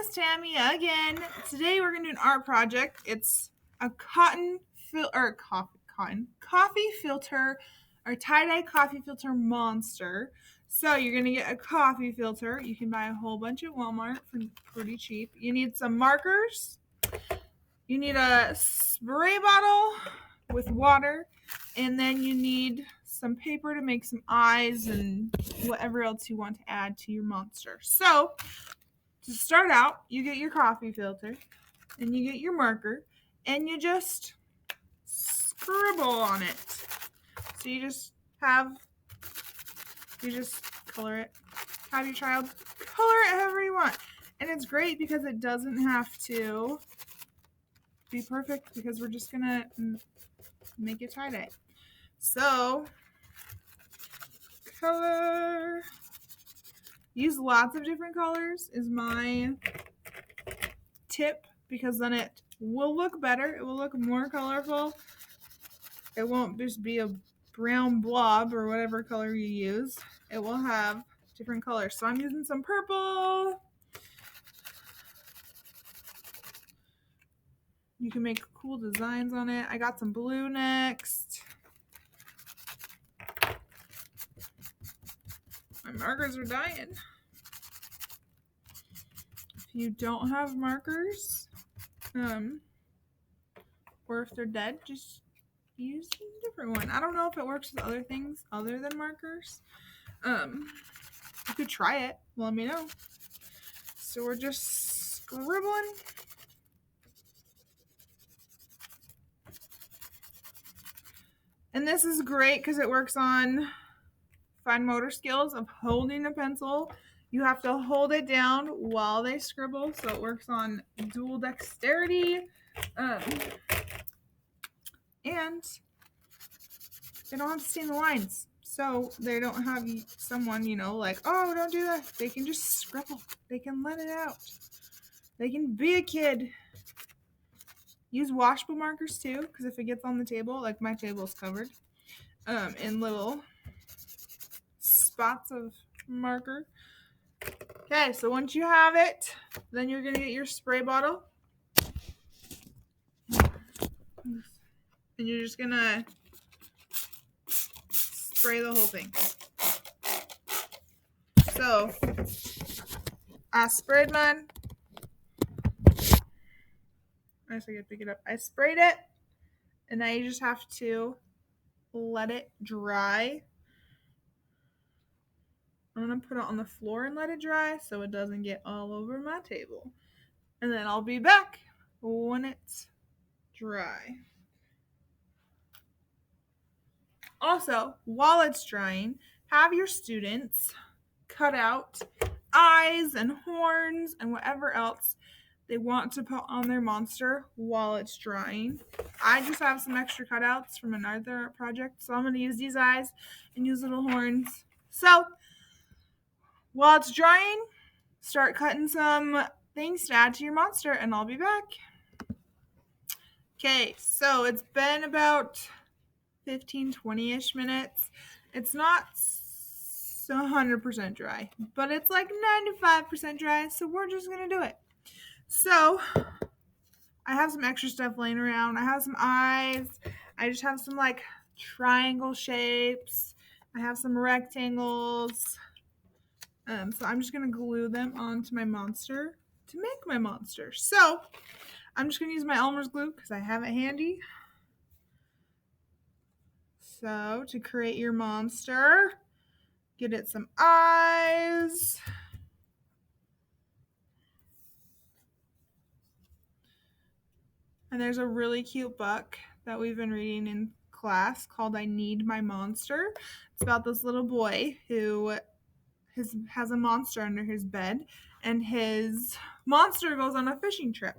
Miss Tammy again. Today we're gonna do an art project. It's a coffee filter or tie-dye coffee filter monster. So you're gonna get a coffee filter. You can buy a whole bunch at Walmart for pretty cheap. You need some markers. You need a spray bottle with water, and then you need some paper to make some eyes and whatever else you want to add to your monster. So to start out, you get your coffee filter and you get your marker and you just scribble on it. So you just color it. Have your child color it however you want. And it's great because it doesn't have to be perfect because we're just gonna make it tie-dye. So, color. Use lots of different colors is my tip because then it will look better. It will look more colorful. It won't just be a brown blob or whatever color you use. It will have different colors. So I'm using some purple. You can make cool designs on it. I got some blue next. My markers are dying. If you don't have markers, or if they're dead, just use a different one. I don't know if it works with other things other than markers. You could try it. Let me know. So we're just scribbling. And this is great because it works on fine motor skills of holding a pencil. You have to hold it down while they scribble, so it works on dual dexterity. And they don't have to stay in the lines. So they don't have someone, like, oh, don't do that. They can just scribble. They can let it out. They can be a kid. Use washable markers too, because if it gets on the table, like my table is covered in little spots of marker. Okay, so once you have it, then you're going to get your spray bottle. And you're just going to spray the whole thing. So, I sprayed mine. I guess I could pick it up. I sprayed it, and now you just have to let it dry. I'm going to put it on the floor and let it dry so it doesn't get all over my table. And then I'll be back when it's dry. Also, while it's drying, have your students cut out eyes and horns and whatever else they want to put on their monster while it's drying. I just have some extra cutouts from another art project, so I'm going to use these eyes and use little horns. So, while it's drying, start cutting some things to add to your monster, and I'll be back. Okay, so it's been about 15-20-ish minutes. It's not 100% dry, but it's like 95% dry, so we're just gonna do it. So I have some extra stuff laying around. I have some eyes. I just have some like triangle shapes. I have some rectangles. So I'm just gonna glue them onto my monster to make my monster. So I'm just gonna use my Elmer's glue because I have it handy. So to create your monster, get it some eyes. And there's a really cute book that we've been reading in class called I Need My Monster. It's about this little boy who has a monster under his bed, and his monster goes on a fishing trip.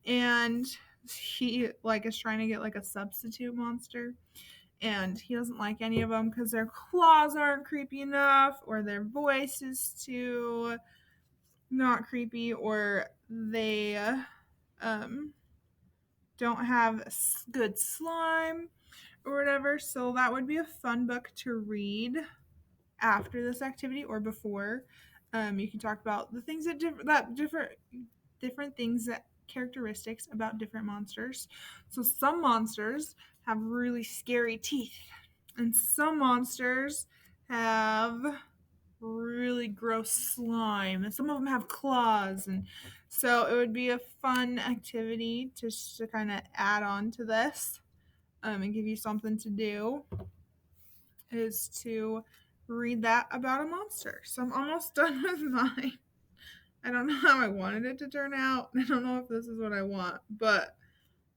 And he is trying to get like a substitute monster. And he doesn't like any of them because their claws aren't creepy enough, or their voice is too not creepy, or they don't have good slime or whatever. So that would be a fun book to read after this activity or before. You can talk about the things that differ different things that characteristics about different monsters. So some monsters have really scary teeth, and some monsters have really gross slime, and some of them have claws. And so it would be a fun activity just to kind of add on to this, and give you something to do, is to read that about a monster. So I'm almost done with mine. I don't know how I wanted it to turn out. I don't know if this is what I want, but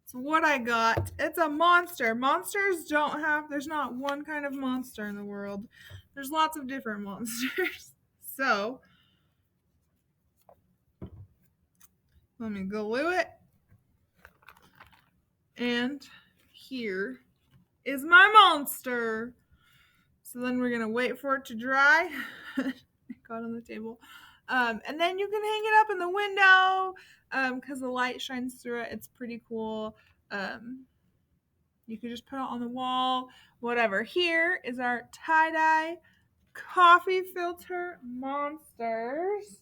it's what I got. It's a monster. Monsters don't have, there's not one kind of monster in the world. There's lots of different monsters. So, let me glue it. And here is my monster. So then we're going to wait for it to dry. It got on the table. And then you can hang it up in the window because the light shines through it. It's pretty cool. You can just put it on the wall, whatever. Here is our tie-dye coffee filter monsters.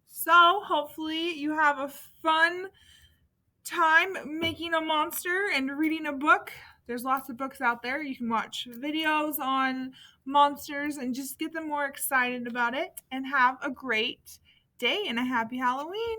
So hopefully you have a fun time making a monster and reading a book. There's lots of books out there. You can watch videos on monsters and just get them more excited about it, and have a great day and a happy Halloween.